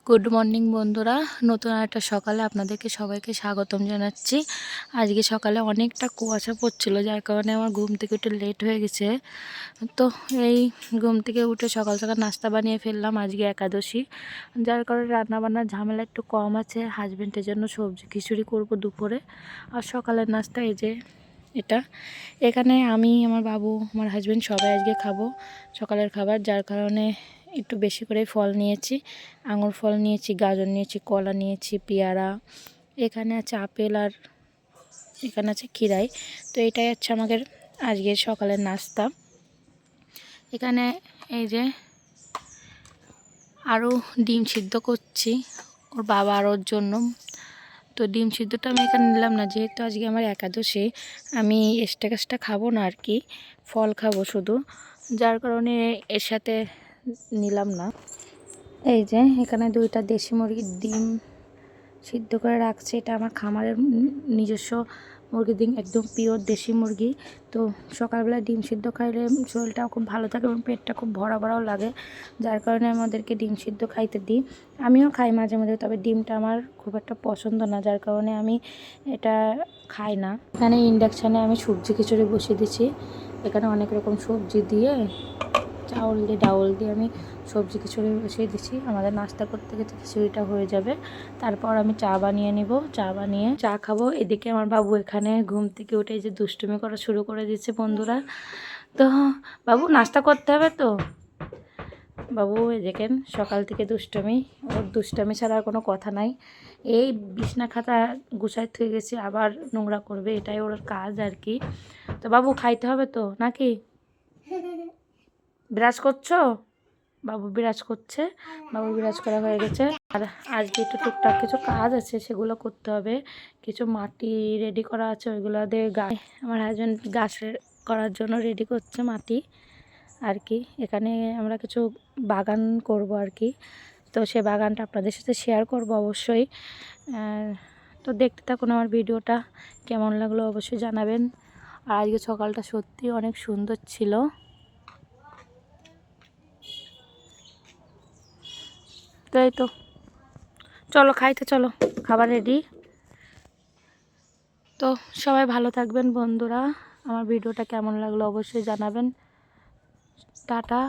Good morning বন্ধুরা, নতুন একটা সকালে আপনাদেরকে সবাইকে স্বাগতম জানাচ্ছি। আজকে সকালে অনেকটা কুয়াশা পড়ছিল, যার কারণে আমার ঘুম থেকে একটু লেট হয়ে গেছে। তো এই ঘুম থেকে উঠে সকাল সকাল নাস্তা বানিয়ে ফেললাম। আজকে একাদশী, যার কারণে রান্নাবান্নার ঝামেলা একটু কম আছে। হাজব্যান্ডের জন্য সবজি খিচুড়ি করব দুপুরে। আর সকালের নাস্তা এই যে এটা। এখানে আমি, আমার বাবু, আমার হাজব্যান্ড সবাই আজকে খাবো সকালের খাবার, যার কারণে একটু বেশি করে ফল নিয়েছি। আঙুর ফল নিয়েছি, গাজর নিয়েছি, কলা নিয়েছি, পেয়ারা, এখানে আছে আপেল, আর এখানে আছে খিরাই। তো এটাই হচ্ছে আমাদের আজকের সকালের নাস্তা। এখানে এই যে আরও ডিম সিদ্ধ করছি ওর বাবা আর ওর জন্য। তো ডিম সিদ্ধটা আমি এখানে নিলাম না, যেহেতু আজকে আমার একাদশী, আমি এক্সট্রা খাবো না আর কি, ফল খাবো শুধু, যার কারণে এর সাথে নিলাম না। এই যে এখানে 2টা দেশি মুরগির ডিম সিদ্ধ করে রাখছে। এটা আমার খামারের নিজস্ব মুরগির ডিম, একদম পিওর দেশি মুরগি। তো সকালবেলা ডিম সিদ্ধ খাইলে শরীরটাও খুব ভালো থাকে এবং পেটটা খুব ভরা ভরাও লাগে, যার কারণে আমাদেরকে ডিম সিদ্ধ খাইতে দিই। আমিও খাই মাঝে মাঝে, তবে ডিমটা আমার খুব একটা পছন্দ না, যার কারণে আমি এটা খাই না। এখানে ইন্ডাকশানে আমি সবজি খিচুড়ি বসিয়ে দিচ্ছি। এখানে অনেক রকম সবজি দিয়ে, চাউল দিয়ে, ডাউল দিয়ে আমি সবজি খিচুড়ি বসিয়ে দিচ্ছি। আমাদের নাস্তা করতে করতে খিচুড়িটা হয়ে যাবে, তারপর আমি চা বানিয়ে নিব। চা বানিয়ে চা খাবো। এদিকে আমার বাবু এখানে ঘুম থেকে উঠে যে দুষ্টুমি করা শুরু করে দিচ্ছে বন্ধুরা। তো বাবু নাস্তা করতে হবে তো। বাবু এই দেখেন সকাল থেকে দুষ্টুমি, ওর দুষ্টুমি ছাড়া আর কোনো কথা নাই। এই বিছনা খাতা গুছাই থয়ে গেছে, আবার নোংরা করবে, এটাই ওর কাজ আর কি। তো বাবু খাইতে হবে তো নাকি? বিরাজ করছো? বাবু বিরাজ করছে, বাবু বিরাজ করা হয়ে গেছে। আর আজকে একটু টুকটাক কিছু কাজ আছে, সেগুলো করতে হবে। কিছু মাটি রেডি করা আছে, ওইগুলো দিয়ে গাছ, আমার হাজব্যান্ড গাছ করার জন্য রেডি করছে মাটি আর কি। এখানে আমরা কিছু বাগান করব আর কি। তো সে বাগানটা আপনাদের সাথে শেয়ার করব অবশ্যই। তো দেখতে থাকুন আমার ভিডিওটা, কেমন লাগলো অবশ্যই জানাবেন। আর আজকে সকালটা সত্যি অনেক সুন্দর ছিল। তাই তো, চলো খাইতে চলো, খাবার রেডি। তো সবাই ভালো থাকবেন বন্ধুরা, আমার ভিডিওটা কেমন লাগলো অবশ্যই জানাবেন। টাটা।